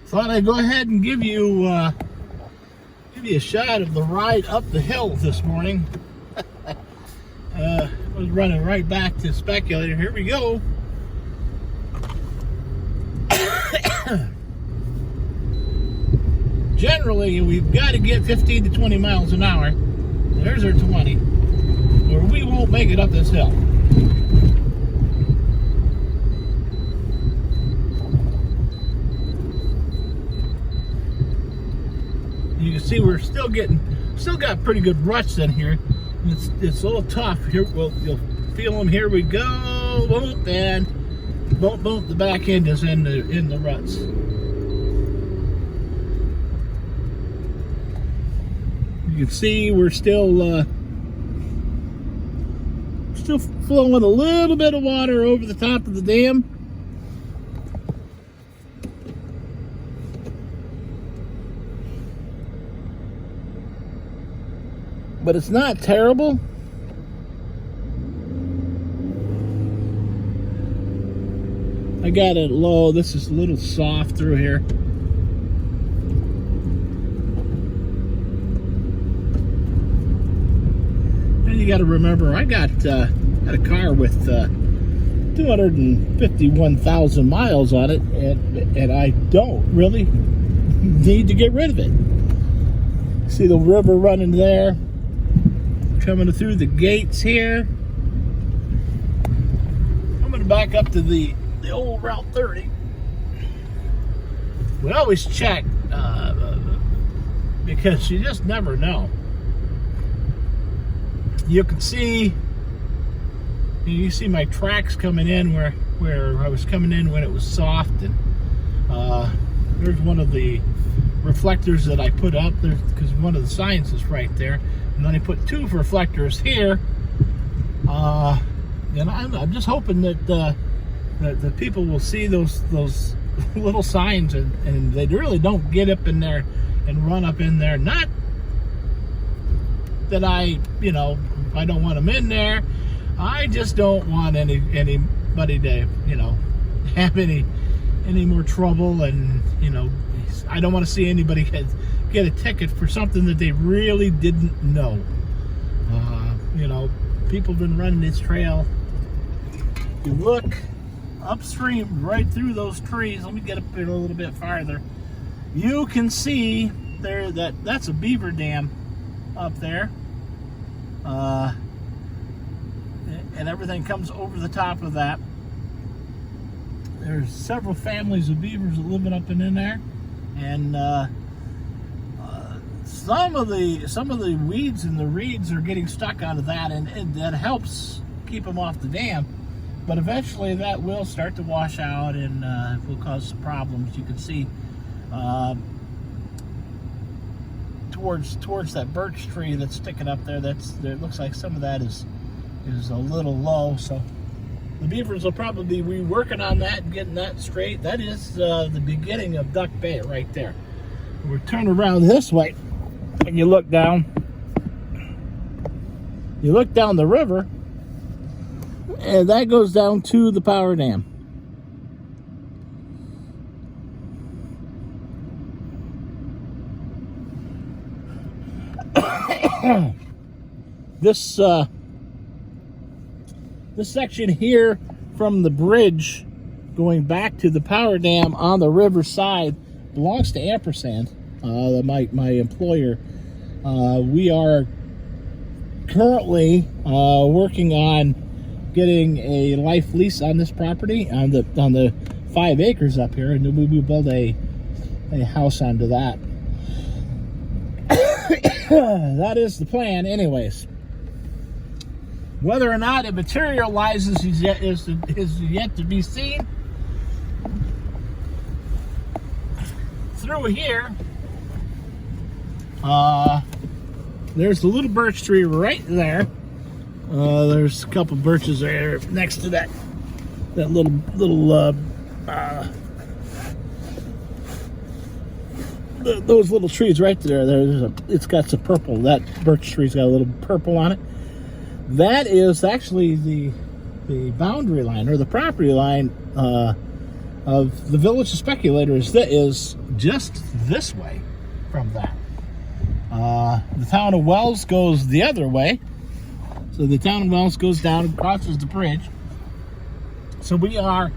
Thought I'd go ahead and give you a shot of the ride up the hill this morning. I was running right back to Speculator. Here we go. Generally, we've got to get 15 to 20 miles an hour. There's our 20, or we won't make it up this hill. You can see we're still got pretty good ruts in here. It's a little tough here. Well, you'll feel them. Here we go. Boom, and boom, boom. The back end is in the ruts. You can see we're still flowing a little bit of water over the top of the dam. But it's not terrible. I got it low. This is a little soft through here. And you got to remember, I got a car with 251,000 miles on it, and I don't really need to get rid of it. See the river running there, coming through the gates here. I'm going to back up to the old Route 30. We always check because you just never know. You can see my tracks coming in where I was coming in when it was soft, and there's one of the reflectors that I put up there because one of the signs is right there, and then I put two reflectors here, and I'm just hoping that the people will see those little signs and they really don't get up in there and run up in there. Not that I don't want them in there. I just don't want anybody to have any more trouble, and I don't want to see anybody get a ticket for something that they really didn't know. People have been running this trail. If you look upstream right through those trees, let me get up here a little bit farther. You can see there that's a beaver dam up there. And everything comes over the top of that. There's several families of beavers living up and in there, and some of the weeds and the reeds are getting stuck out of that, and that helps keep them off the dam. But eventually, that will start to wash out, and will cause some problems. You can see towards that birch tree that's sticking up there. It looks like some of that is a little low, so the beavers will probably be working on that and getting that straight. That is the beginning of Duck Bay right there. We're turning around this way, and you look down the river, and that goes down to the power dam. This section here from the bridge going back to the power dam on the river side belongs to Ampersand, my employer. We are currently working on getting a life lease on this property on the 5 acres up here, and then we will build a house onto that. That is the plan, anyways. Whether or not it materializes is yet to be seen. Through here, there's the little birch tree right there. There's a couple birches there next to that little those little trees right there. It's got some purple. That birch tree's got a little purple on it. That is actually the boundary line, or the property line of the Village of Speculators that is just this way from that. The town of Wells goes the other way. So the town of Wells goes down and crosses the bridge. So we are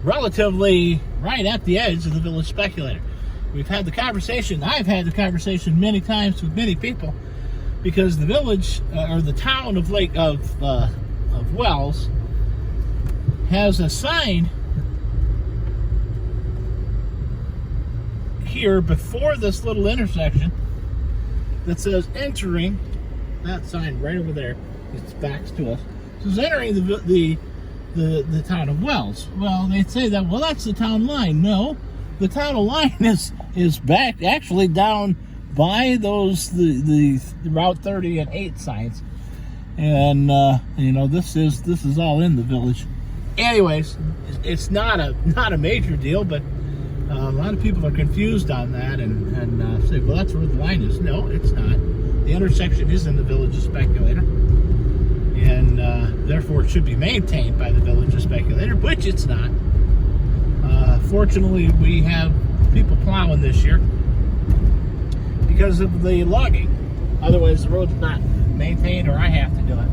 relatively right at the edge of the Village Speculator. We've had the conversation, I've had the conversation many times with many people, because the village, or the town of Wells, has a sign here before this little intersection that says entering, that sign right over there, it's backs to us, says entering the town of Wells. Well, they say that, well, that's the town line. No, the town line is back actually down by those the Route 30 and 8 signs, and this is all in the village. Anyways, it's not a major deal, but a lot of people are confused on that and say, well, that's where the line is. No, it's not. The intersection is in the Village of Speculator, and therefore it should be maintained by the Village of Speculator, which it's not. Fortunately, we have people plowing this year because of the logging. Otherwise, the road's not maintained, or I have to do it.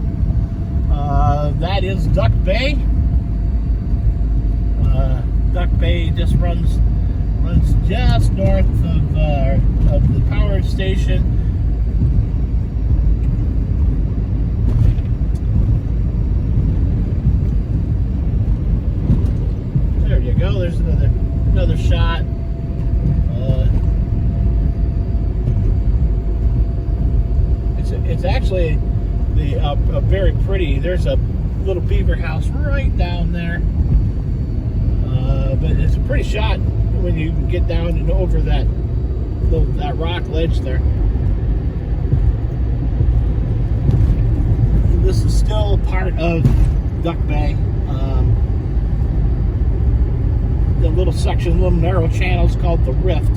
That is Duck Bay. Duck Bay just runs just north of the power station. There you go. There's another shot. It's actually a very pretty. There's a little beaver house right down there, but it's a pretty shot when you get down and over that rock ledge there. This is still part of Duck Bay. The little section, little narrow channel is called the Rift.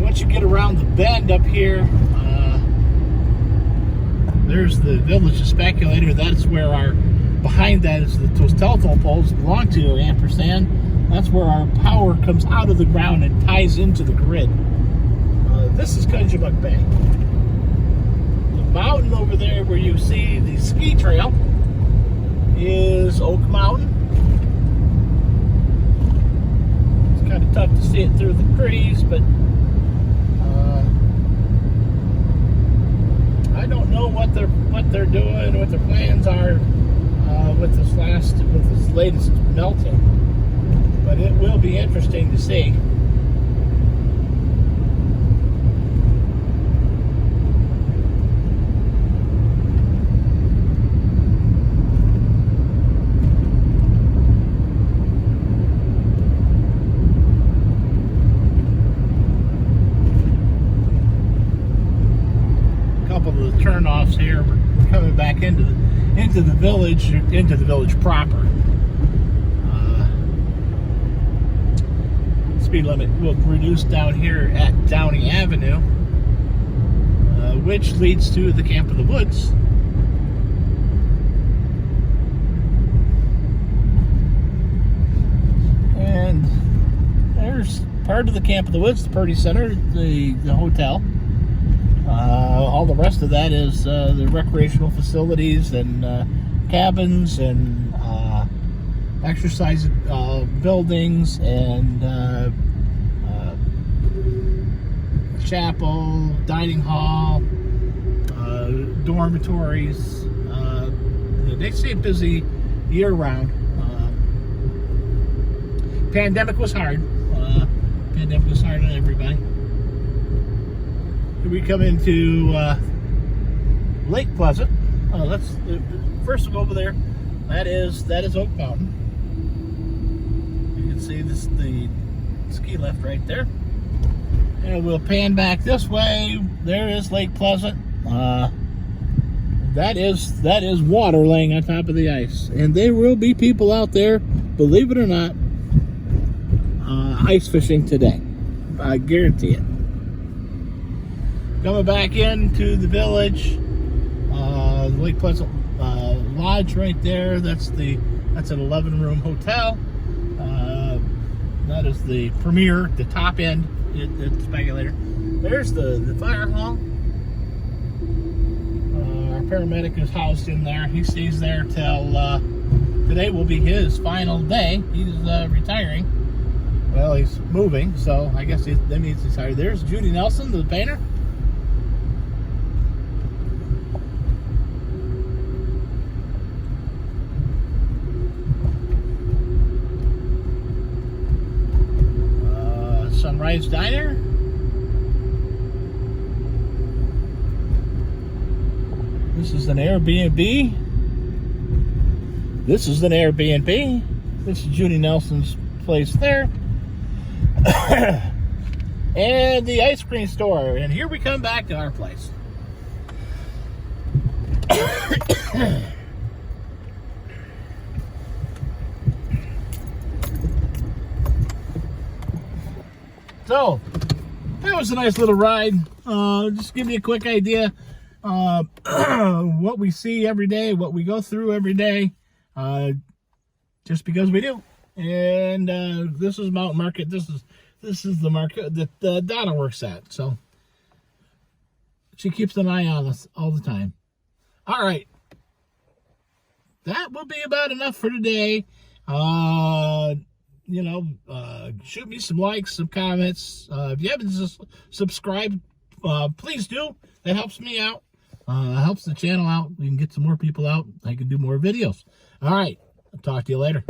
Once you get around the bend up here, there's the Village of Speculator. That's where behind that is those telephone poles belong to ampersand. That's where our power comes out of the ground and ties into the grid. This is Kunjabuk Bay. The mountain over there where you see the ski trail is Oak Mountain. It's kind of tough to see it through the trees, but I don't know what they're doing, what their plans are with this latest melting. But it will be interesting to see. Turnoffs here. We're coming back into the village proper. Speed limit will reduce down here at Downey Avenue, which leads to the Camp of the Woods. And there's part of the Camp of the Woods, the Purdy Center, the hotel. All the rest of that is the recreational facilities and cabins and exercise buildings and chapel, dining hall, dormitories. They stay busy year-round. Pandemic was hard. Pandemic was hard on everybody. We come into Lake Pleasant. Let's first we'll go over there. That is Oak Mountain. You can see the ski lift right there. And we'll pan back this way. There is Lake Pleasant. That is water laying on top of the ice, and there will be people out there, believe it or not, ice fishing today. I guarantee it. Coming back into the village, Lake Pleasant lodge right there. That's an 11-room hotel. That is the premier, the top end. It's speculator. There's the fire hall. Our paramedic is housed in there. He stays there till today will be his final day. He's retiring. Well, he's moving, so I guess that means he's retired. There's Judy Nelson, the painter. Sunrise Diner. This is an Airbnb. This is an Airbnb. This is Judy Nelson's place there. And the ice cream store. And here we come back to our place. So, that was a nice little ride. Just give you a quick idea what we see every day, what we go through every day, just because we do. And this is Mountain Market. This is the market that Donna works at. So she keeps an eye on us all the time. All right, that will be about enough for today. Shoot me some likes, some comments. If you haven't subscribed, please do. That helps me out. Helps the channel out. We can get some more people out. I can do more videos. All right. I'll talk to you later.